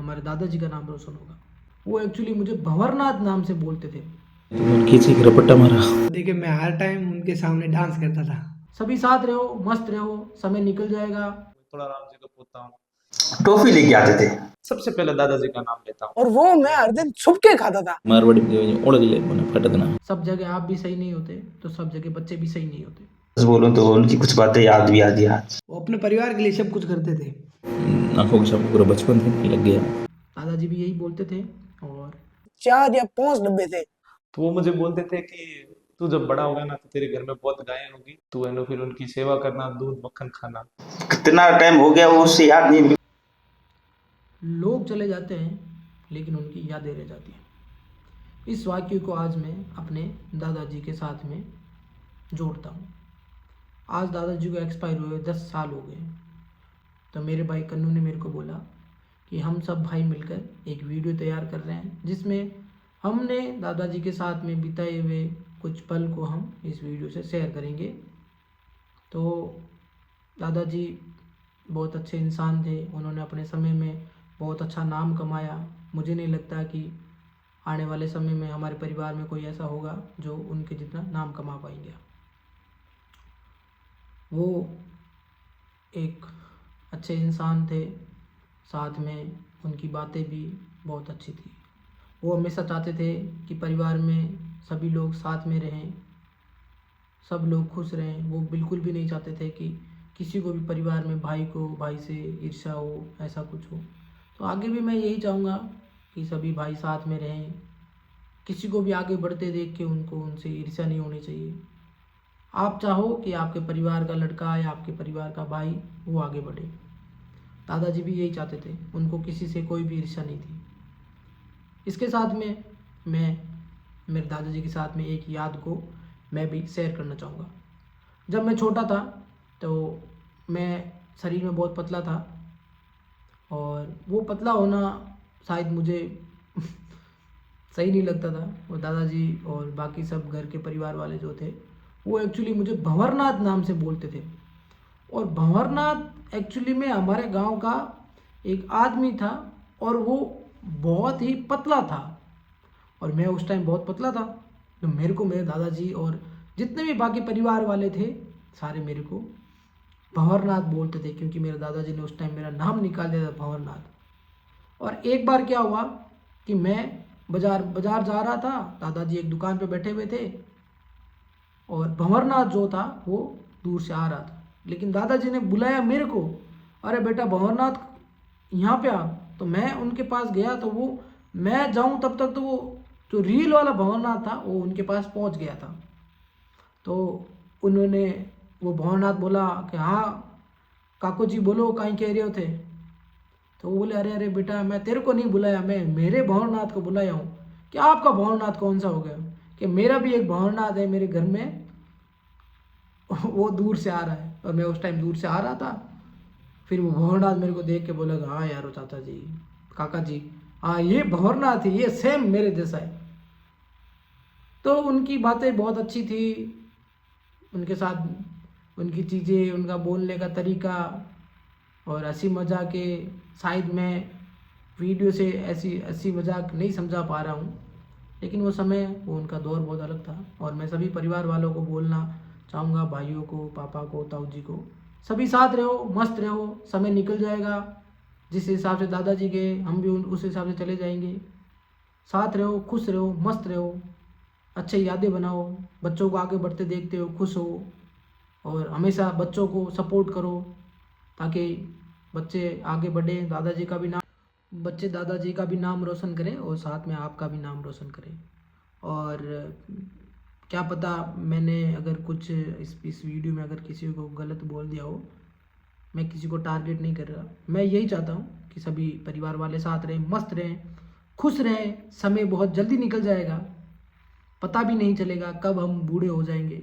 हमारे दादाजी का नाम रोशन होगा। वो एक्चुअली मुझे भंवरनाथ नाम से बोलते थे। खींची के रपट्टा मारा। देखिए मैं हर टाइम उनके सामने डांस करता था। सभी साथ रहो, मस्त रहो, समय निकल जाएगा। थोड़ा राम जी का पोता हूँ। टॉफी लेके आते थे। सबसे पहले दादाजी का नाम लेता हूँ। और वो मैं हर दिन छुप के खाता था। मारवाड़ी में ओढ़ ले मैंने फटदना। सब जगह आप भी सही नहीं होते तो सब जगह बच्चे भी सही नहीं होते। बस बोलूं तो उनकी कुछ बातें याद भी आ गई आज। वो अपने परिवार के लिए सब कुछ करते थे। आंखों के सामने पूरा बचपन ही लग गया। दादाजी भी यही बोलते थे। और 4 या 5 डब्बे थे। तो वो मुझे बोलते थे कि तू जब बड़ा होगा ना तो तेरे घर में बहुत गायें होगी, तू है ना फिर उनकी सेवा करना, दूध मक्खन खाना। कितना टाइम हो गया वो उससे याद नहीं। लोग चले जाते हैं लेकिन उनकी यादें रह जाती हैं। इस वाक्य को आज मैं अपने दादाजी के साथ में जोड़ता हूँ। आज दादाजी को एक्सपायर हुए 10 साल हो गए। तो मेरे भाई कन्नू ने मेरे को बोला कि हम सब भाई मिलकर एक वीडियो तैयार कर रहे हैं जिसमें हमने दादाजी के साथ में बिताए हुए कुछ पल को हम इस वीडियो से शेयर करेंगे। तो दादाजी बहुत अच्छे इंसान थे। उन्होंने अपने समय में बहुत अच्छा नाम कमाया। मुझे नहीं लगता कि आने वाले समय में हमारे परिवार में कोई ऐसा होगा जो उनके जितना नाम कमा पाएंगे। वो एक अच्छे इंसान थे, साथ में उनकी बातें भी बहुत अच्छी थी। वो हमेशा चाहते थे कि परिवार में सभी लोग साथ में रहें, सब लोग खुश रहें। वो बिल्कुल भी नहीं चाहते थे कि किसी को भी परिवार में भाई से ईर्ष्या हो, ऐसा कुछ हो। तो आगे भी मैं यही चाहूँगा कि सभी भाई साथ में रहें। किसी को भी आगे बढ़ते देख के उनसे ईर्ष्या नहीं होनी चाहिए। आप चाहो कि आपके परिवार का लड़का या आपके परिवार का भाई वो आगे बढ़े। दादाजी भी यही चाहते थे, उनको किसी से कोई भी ईर्ष्या नहीं थी। इसके साथ में मैं मेरे दादाजी के साथ में एक याद को मैं भी शेयर करना चाहूँगा। जब मैं छोटा था तो मैं शरीर में बहुत पतला था और वो पतला होना शायद मुझे सही नहीं लगता था। और दादाजी और बाकी सब घर के परिवार वाले जो थे वो एक्चुअली मुझे भंवरनाथ नाम से बोलते थे। और भंवरनाथ एक्चुअली में हमारे गांव का एक आदमी था और वो बहुत ही पतला था और मैं उस टाइम बहुत पतला था। तो मेरे को मेरे दादाजी और जितने भी बाकी परिवार वाले थे सारे मेरे को भंवरनाथ बोलते थे, क्योंकि मेरे दादाजी ने उस टाइम मेरा नाम निकाल दिया था भंवरनाथ। और एक बार क्या हुआ कि मैं बाजार जा रहा था, दादाजी एक दुकान पे बैठे हुए थे और भंवरनाथ जो था वो दूर से आ रहा था। लेकिन दादाजी ने बुलाया मेरे को, अरे बेटा भंवरनाथ यहाँ पे आ। तो मैं उनके पास गया तो वो मैं जाऊँ तब तक तो वो जो रील वाला भंवरनाथ था वो उनके पास पहुँच गया था। तो उन्होंने वो भंवरनाथ बोला कि हाँ काकू जी बोलो कहीं कह रहे हो थे। तो वो बोले अरे अरे बेटा मैं तेरे को नहीं बुलाया, मैं मेरे भंवरनाथ को बुलाया हूँ। कि आपका भंवरनाथ कौन सा हो गया? कि मेरा भी एक भंवरनाथ है मेरे घर में, वो दूर से आ रहा है। और मैं उस टाइम दूर से आ रहा था। फिर वो भंवरनाथ मेरे को देख के बोला हाँ यार वो चाचा जी, काका जी, हाँ ये भंवरनाथ है, ये सेम मेरे जैसा है। तो उनकी बातें बहुत अच्छी थी, उनके साथ उनकी चीज़ें, उनका बोलने का तरीका और हंसी मजाक के शायद मैं वीडियो से ऐसी हंसी मजाक नहीं समझा पा रहा हूँ, लेकिन वो समय वो उनका दौर बहुत अलग था। और मैं सभी परिवार वालों को बोलना चाहूँगा, भाइयों को, पापा को, ताऊ जी को, सभी साथ रहो, मस्त रहो, समय निकल जाएगा। जिस हिसाब से दादाजी गए हम भी उस हिसाब से चले जाएंगे। साथ रहो, खुश रहो, मस्त रहो, अच्छी यादें बनाओ, बच्चों को आगे बढ़ते देखते हो खुश हो और हमेशा बच्चों को सपोर्ट करो ताकि बच्चे आगे बढ़े, बच्चे दादाजी का भी नाम रोशन करें और साथ में आपका भी नाम रोशन करें। और क्या पता मैंने अगर कुछ इस वीडियो में अगर किसी को गलत बोल दिया हो, मैं किसी को टारगेट नहीं कर रहा। मैं यही चाहता हूँ कि सभी परिवार वाले साथ रहें, मस्त रहें, खुश रहें। समय बहुत जल्दी निकल जाएगा, पता भी नहीं चलेगा कब हम बूढ़े हो जाएंगे।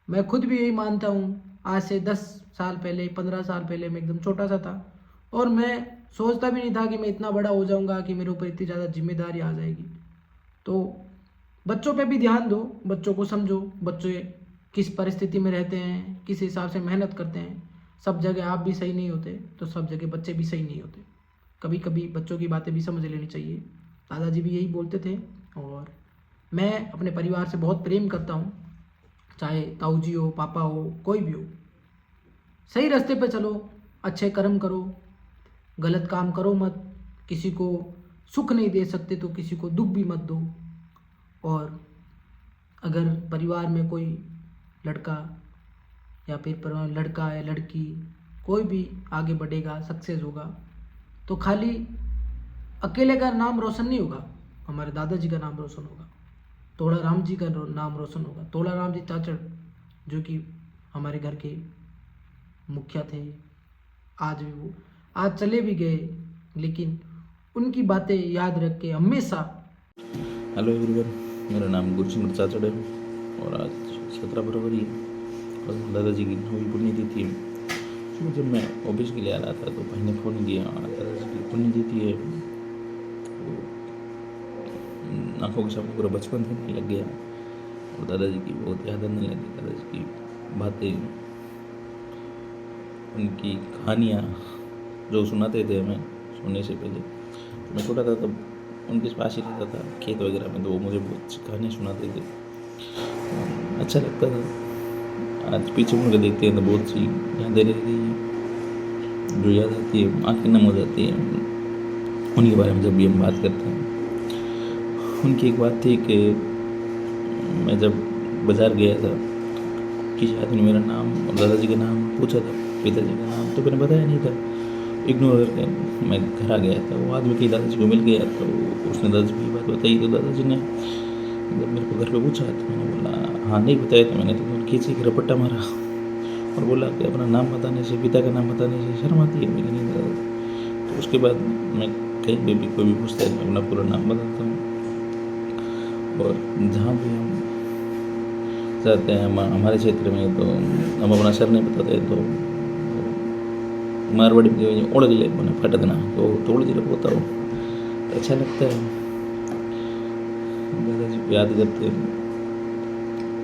मैं खुद भी यही मानता हूँ। आज से 10 साल पहले, 15 साल पहले मैं एकदम छोटा सा था और मैं सोचता भी नहीं था कि मैं इतना बड़ा हो जाऊँगा कि मेरे ऊपर इतनी ज़्यादा जिम्मेदारी आ जाएगी। तो बच्चों पे भी ध्यान दो, बच्चों को समझो, बच्चे किस परिस्थिति में रहते हैं, किस हिसाब से मेहनत करते हैं। सब जगह आप भी सही नहीं होते तो सब जगह बच्चे भी सही नहीं होते। कभी कभी बच्चों की बातें भी समझ लेनी चाहिए। दादाजी भी यही बोलते थे। और मैं अपने परिवार से बहुत प्रेम करता हूँ, चाहे ताऊ जी हो, पापा हो, कोई भी हो। सही रास्ते पे चलो, अच्छे कर्म करो, गलत काम करो मत। किसी को सुख नहीं दे सकते तो किसी को दुख भी मत दो। और अगर परिवार में कोई लड़का या फिर परिवार में लड़का या लड़की कोई भी आगे बढ़ेगा, सक्सेस होगा, तो खाली अकेले का नाम रोशन नहीं होगा, हमारे दादाजी का नाम रोशन होगा, तोड़ा राम जी का नाम रोशन होगा। तोड़ा राम जी चाचड़ जो कि हमारे घर के मुखिया थे, आज भी वो आज चले भी गए, लेकिन उनकी बातें याद रख के हमेशा। हेलो एवरीवन, मेरा नाम गुरसिंह चाचड़ है और आज 17 फरवरी है और दादाजी की नौवीं पुण्यतिथि है। सुबह जब मैं ऑफिस के लिए आ रहा था तो भाई ने फ़ोन किया, दादाजी की पुण्यतिथि है। तो आंखों के सामने पूरा बचपन दिखने लग गया और दादाजी की बहुत याद आने लगी। दादाजी की बातें, उनकी कहानियाँ जो सुनाते थे हमें सोने से पहले। मैं छोटा था तब उनके पास ही रहता था खेत वगैरह में, तो वो मुझे बहुत सी कहानियाँ सुनाते थे, अच्छा लगता था। आज पीछे मुड़ के देखते हैं तो बहुत सी यादें रहती हैं, जो याद आती है आँखें नम हो जाती हैं उनके बारे में जब भी हम बात करते हैं। उनकी एक बात थी कि मैं जब बाज़ार गया था, किसी आदमी ने मेरा नाम और दादाजी का नाम पूछा था, पिताजी का नाम, तो मैंने बताया नहीं था। इग्नोर करके मैं घर आ गया था। वो आदमी के दादाजी को मिल गया तो उसने दादाजी को ये बात बताई। तो दादाजी ने जब मेरे को घर पे पूछा तो मैंने बोला हाँ, नहीं बताया। तो मैंने खींची के रपट्टा मारा और बोला कि अपना नाम बताने से, पिता का नाम बताने से शर्म आती है। मैंने नहीं बताया। तो उसके बाद मैं कहीं पे भी कोई भी पूछता है मैं अपना पूरा नाम बताता हूँ। और जहाँ भी हम जाते हैं हमारे क्षेत्र में, तो हम अपना सर नहीं बताते तो मारवाड़ी में ओढ़ ले मैंने फटकना तो तोड़ दिल होता हो, अच्छा लगता है। दादाजी को याद करते हैं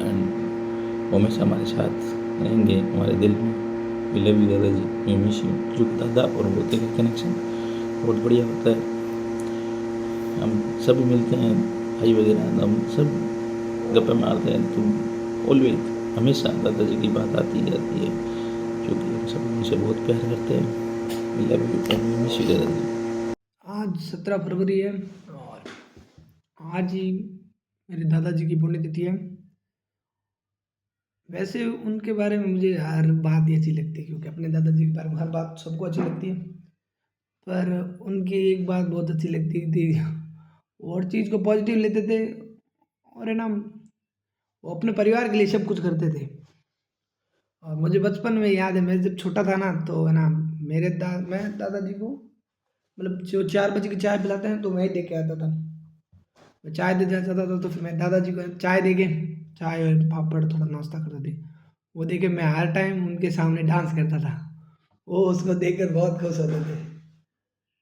एंड हमेशा हमारे साथ रहेंगे हमारे दिल में। वी लव यू दादाजी, मैं मिस यू। जो दादा और पोते का कनेक्शन बहुत बढ़िया होता है। हम सभी मिलते हैं, भाई वगैरह, हम सब गप्पे मारते हैं तो ऑलवेज हमेशा दादाजी की बात आती जाती है, क्योंकि हम सब उनसे बहुत प्यार करते हैं। We love you and we miss you दादाजी। आज 17 फरवरी है और आज ही मेरे दादाजी की पुण्यतिथि है। वैसे उनके बारे में मुझे हर बात ही अच्छी लगती है, क्योंकि अपने दादाजी के बारे में हर बात सबको अच्छी लगती है, पर उनकी एक बात बहुत अच्छी लगती थी, वो हर चीज़ को पॉजिटिव लेते थे। और है ना, वो अपने परिवार के लिए सब कुछ करते थे। और मुझे बचपन में याद है, मैं जब छोटा था ना, तो है ना, मैं दादाजी को मतलब जो 4 बजे की चाय पिलाते हैं तो मैं ही दे के आता था। मैं चाय दे जाता था तो फिर मैं दादाजी को चाय दे के, चाय और पापड़ थोड़ा नाश्ता करते थे। वो देखे मैं हर टाइम उनके सामने डांस करता था, वो उसको देखकर बहुत खुश होते थे।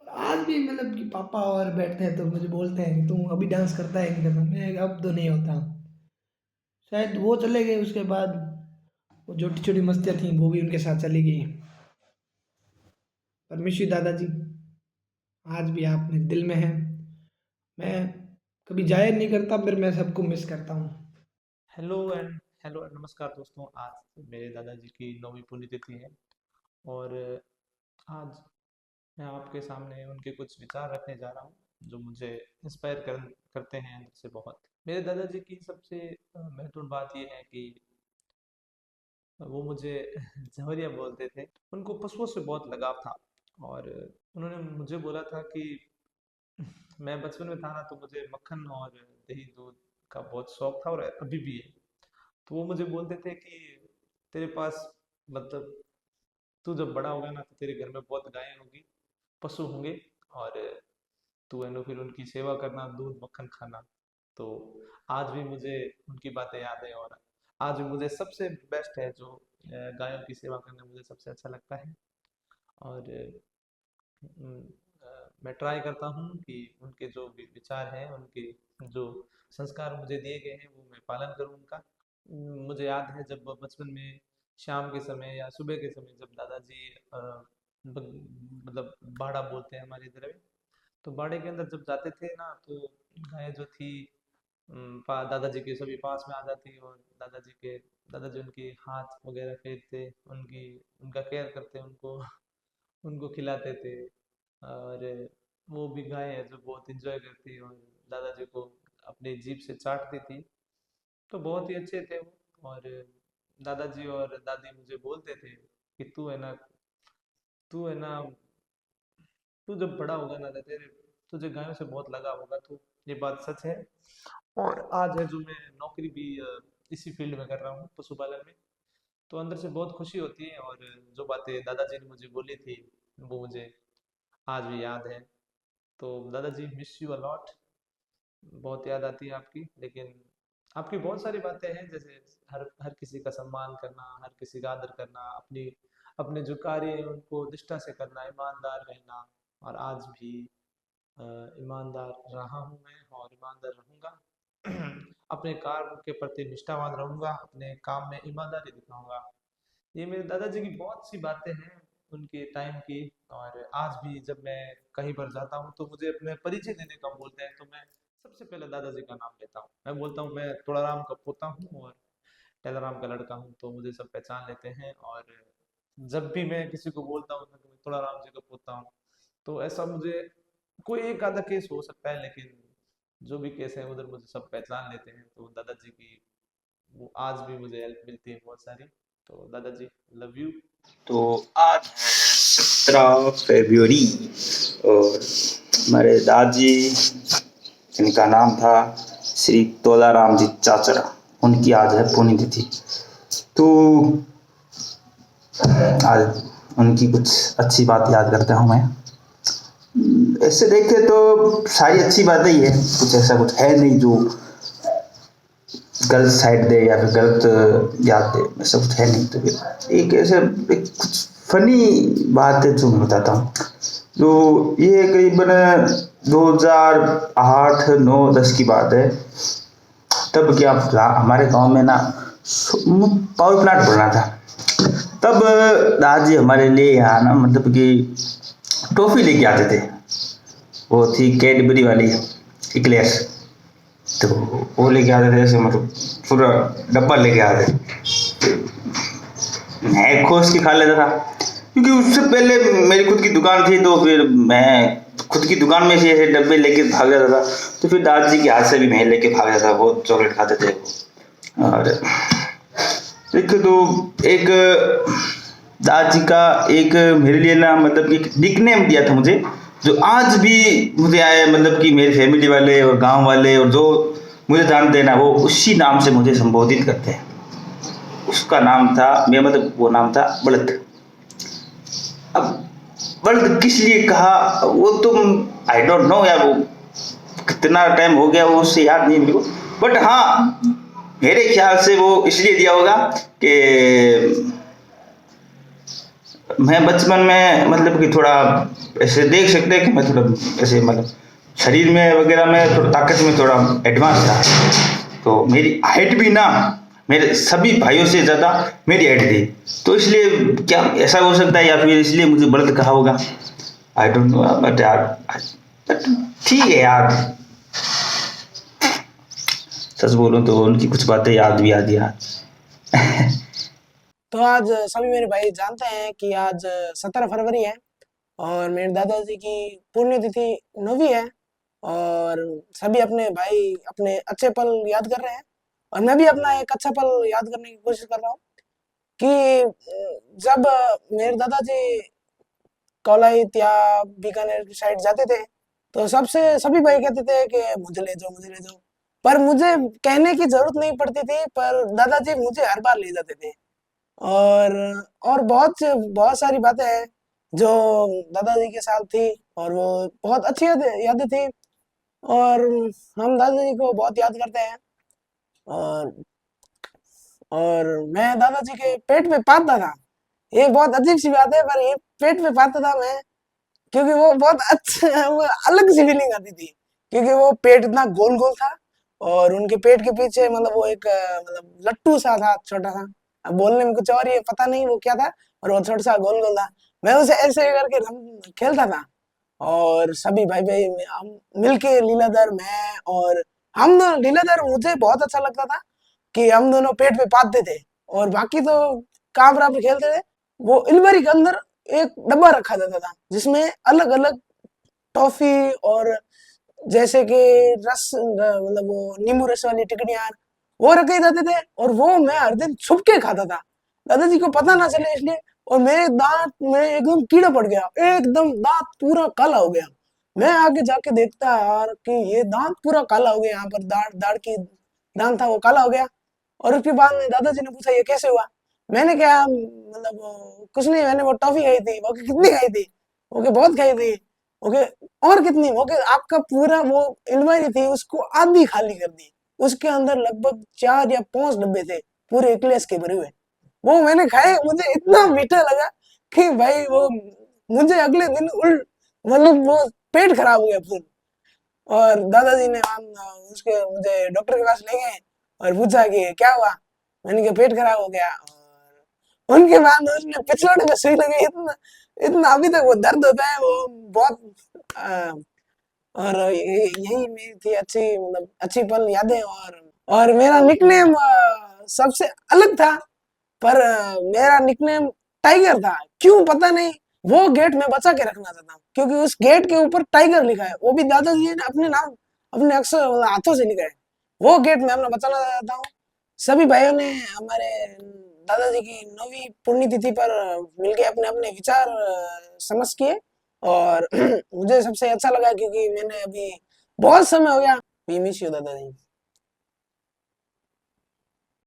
और आज भी मतलब कि पापा और बैठते हैं तो मुझे बोलते हैं कि तुम अभी डांस करता है कि नहीं करता। मैं अब तो नहीं होता, शायद वो चले गए उसके बाद, वो छोटी छोटी मस्तियाँ थी वो भी उनके साथ चली गई। पर मिस यू दादाजी, आज भी आप मेरे दिल में हैं। मैं कभी जाहिर नहीं करता, पर मैं सबको मिस करता हूँ। हेलो एंड नमस्कार दोस्तों। आज मेरे दादाजी की 9वीं पुण्यतिथि है और आज मैं आपके सामने उनके कुछ विचार रखने जा रहा हूँ जो मुझे करते हैं अंदर से बहुत। मेरे दादाजी की सबसे महत्वपूर्ण बात यह है कि वो मुझे जहरिया बोलते थे। उनको पशुओं से बहुत लगाव था और उन्होंने मुझे बोला था कि मैं बचपन में था ना, तो मुझे मक्खन और दही दूध का बहुत शौक था और अभी भी है। तो वो मुझे बोलते थे कि तेरे पास मतलब तू जब बड़ा होगा ना तो तेरे घर में बहुत गायें होगी, पशु होंगे और तू है ना फिर उनकी सेवा करना, दूध मक्खन खाना। तो आज भी मुझे उनकी बातें याद है और आज भी मुझे सबसे बेस्ट है जो गायों की सेवा करना मुझे सबसे अच्छा लगता है। और उम, मैं ट्राई करता हूँ कि उनके जो भी विचार हैं, उनके जो संस्कार मुझे दिए गए हैं वो मैं पालन करूँ उनका। मुझे याद है जब बचपन में शाम के समय या सुबह के समय जब दादाजी मतलब बाड़ा बोलते हैं हमारे इधर में। तो बाड़े के अंदर जब जाते थे ना, तो गाय जो थी दादाजी के सभी पास में आ जाती, और दादाजी उनकी हाथ वगैरह फेरते, उनकी उनका केयर करते, उनको उनको खिलाते थे। और वो भी गाय है जो बहुत इंजॉय करती और दादाजी को अपनी जीभ से चाटती थी। तो बहुत ही अच्छे थे वो। और दादाजी और दादी मुझे बोलते थे कि तू है ना, तू जब बड़ा होगा ना, तेरे तुझे गायों से बहुत लगा होगा। तो ये बात सच है। और आज है जो मैं नौकरी भी इसी फील्ड में कर रहा हूँ, पशुपालन में। तो अंदर से बहुत खुशी होती है। और जो बातें दादाजी ने मुझे बोली थी, वो मुझे आज भी याद है। तो दादाजी, मिस यू अलॉट। बहुत याद आती है आपकी। लेकिन आपकी बहुत सारी बातें हैं, जैसे हर हर किसी का सम्मान करना, हर किसी का आदर करना, अपनी अपने जो कार्य है उनको निष्ठा से करना, ईमानदार रहना। और आज भी अ, ईमानदार रहा हूँ मैं और ईमानदार रहूँगा। अपने काम के प्रति निष्ठावान रहूँगा, अपने काम में ईमानदारी दिखाऊंगा। ये मेरे दादाजी की बहुत सी बातें हैं उनके टाइम की। और आज भी जब मैं कहीं पर जाता हूँ तो मुझे अपने परिचय देने का बोलते हैं, तो मैं सबसे पहले दादाजी का नाम लेता हूँ। मैं बोलता हूँ मैं तोड़ाराम का पोता हूँ और टेलाराम का लड़का हूँ, तो मुझे सब पहचान लेते हैं। और जब भी मैं किसी को बोलता हूँ कि मैं तोड़ाराम जी का पोता हूँ, तो ऐसा मुझे कोई एक आधा केस हो सकता है, लेकिन जो भी केस है उधर मुझे सब पहचान लेते हैं। तो दादाजी की वो आज भी मुझे हेल्प मिलती है बहुत सारी। तो दादाजी, लव यू। तो आज है 17 फरवरी, और हमारे दादाजी, जिनका नाम था श्री तोलाराम जी चाचरा, उनकी आज है पुण्यतिथि। तो आज उनकी कुछ अच्छी बात याद करता हूँ मैं। ऐसे देखे तो सारी अच्छी बातें ही है, कुछ ऐसा कुछ है नहीं जो गलत साइड दे या फिर गलत याद दे, ऐसा कुछ है नहीं। तो फिर एक ऐसे एक कुछ फनी बात है जो मैं बताता हूँ। जो ये करीबन 2008, 9, 10 की बात है। तब क्या हमारे गांव में ना पावर प्लांट बन रहा था। तब दादाजी हमारे लिए यहाँ ना मतलब कि टॉफी लेके आते थे। वो थी कैडबरी वाली इक्लेयर्स। तो वो लेके आते थे, ऐसे मतलब पूरा डब्बा लेके आते थे। मैं खोज के खा लेता था, क्योंकि उससे पहले मेरी खुद की दुकान थी, तो फिर मैं खुद की दुकान में से ऐसे डब्बे लेके भाग जाता था। तो फिर दादाजी के हाथ से भी मैं लेके भाग जाता था, बहुत चॉकलेट खाते थे वो। और देखो तो एक दादाजी का एक मेरे लिए ना मतलब एक निकनेम दिया था मुझे, जो आज भी मुझे आए, मतलब कि मेरी फैमिली वाले और गांव वाले और जो मुझे जानते हैं ना, वो उसी नाम से मुझे संबोधित करते हैं। उसका नाम था, मेरा मतलब वो नाम था बलद। अब बलद किस लिए कहा वो तो आई डोंट नो यार, वो कितना टाइम हो गया वो उससे याद नहीं मेरे को। बट हाँ, मेरे ख्याल से वो इसलिए दिया होगा कि मैं बचपन में मतलब कि थोड़ा ऐसे देख सकते हैं कि मैं थोड़ा ऐसे मतलब शरीर में वगैरह में थोड़ा ताकत में थोड़ा एडवांस था। तो मेरी हाइट भी ना मेरे सभी भाइयों से ज़्यादा मेरी हाइट थी। तो इसलिए क्या ऐसा हो सकता है, या फिर इसलिए मुझे बलद कहा होगा, आई डोंट नो। बट यार but ठीक है यार, सच बोलूं तो उनकी कुछ बातें याद भी आती हैं। तो आज सभी मेरे भाई जानते हैं कि आज 17 फरवरी है और मेरे दादाजी की पुण्यतिथि 9वीं है। और सभी अपने भाई अपने अच्छे पल याद कर रहे हैं और मैं भी अपना एक अच्छा पल याद करने की कोशिश कर रहा हूँ कि जब मेरे दादाजी कौलाइत या बीकानेर की साइड जाते थे तो सबसे सभी भाई कहते थे कि मुझे ले जाओ, मुझे ले जाओ। पर मुझे कहने की जरूरत नहीं पड़ती थी, पर दादाजी मुझे हर बार ले जाते थे। और और बहुत सारी बातें हैं जो दादाजी के साथ थी और वो बहुत अच्छी यादें थी। और हम दादाजी को बहुत याद करते हैं। और और मैं दादाजी के पेट पे पालता था। ये बहुत अजीब सी बात है, पर ये पेट पे पालता था मैं, क्योंकि वो बहुत अच्छा, वो अलग सी फीलिंग आती थी, क्योंकि वो पेट इतना गोल गोल था और उनके पेट के पीछे मतलब वो एक मतलब लट्टू सा था, छोटा सा। अब बोलने में कुछ और ये पता नहीं वो क्या था, और वो छोटा सा गोल गोल था। मैं उसे ऐसे करके खेलता था। और सभी भाई भाई हम मिलके लीलाधर, मैं और हम दोनों, लीलाधर मुझे बहुत अच्छा लगता था कि हम दोनों पेट पे पादते थे। और बाकी तो कहाँ बराबर खेलते थे। वो अलमारी के अंदर एक डब्बा रखा जाता था जिसमें अलग अलग टॉफी और जैसे कि रस मतलब वो नींबू रस वाली टिकड़ियाँ वो रखे जाते थे। और वो मैं हर दिन छुप के खाता था, दादाजी को पता ना चले इसलिए। और मेरे दांत में एकदम कीड़ा पड़ गया, एकदम दांत पूरा काला हो गया। मैं आगे जाके देखता यार कि ये दांत पूरा काला हो गया, यहाँ पर दाढ़ दाढ़ की दांत था वो काला हो गया। और उसके बाद में दादाजी ने पूछा ये कैसे हुआ। मैंने कहा मतलब कुछ नहीं, मैंने वो टॉफी खाई थी। वो कितनी खाई थी। ओके बहुत खाई थी। ओके और कितनी। ओके आपका पूरा वो अलमारी थी उसको आधी खाली कर दी। उसके अंदर लगभग 4 या 5 डब्बे थे पूरे इक्लेस के भरे हुए। वो मैंने खाए, मुझे इतना मीठा लगा कि भाई वो मुझे अगले दिन उल मतलब वो पेट खराब हो गया फिर। और दादाजी ने उसके मुझे डॉक्टर के पास ले गए और पूछा कि क्या हुआ। मैंने कहा पेट खराब हो गया। और उनके बाद उसने पिछवाड़े में सुई लगाई। इतना इतना अभी तक वो दर्द होता है वो बहुत। अ, और यही मेरी थी अच्छी मतलब अच्छी पल यादें। और मेरा निकनेम सबसे अलग था। पर मेरा निकनेम टाइगर था। क्यों पता नहीं। वो गेट में बचा के रखना चाहता हूँ क्योंकि उस गेट के ऊपर टाइगर लिखा है। वो भी दादाजी ने अपने नाम अपने अक्षर मतलब हाथों से लिखा है। वो गेट में अपना बचाना चाहता हूँ। सभी भाइयों ने हमारे दादाजी की 9वीं पुण्यतिथि पर मिलके अपने अपने विचार समझ किए। और मुझे सबसे अच्छा लगा क्योंकि मैंने अभी बहुत समय हो गया। वी मिस यू दादाजी।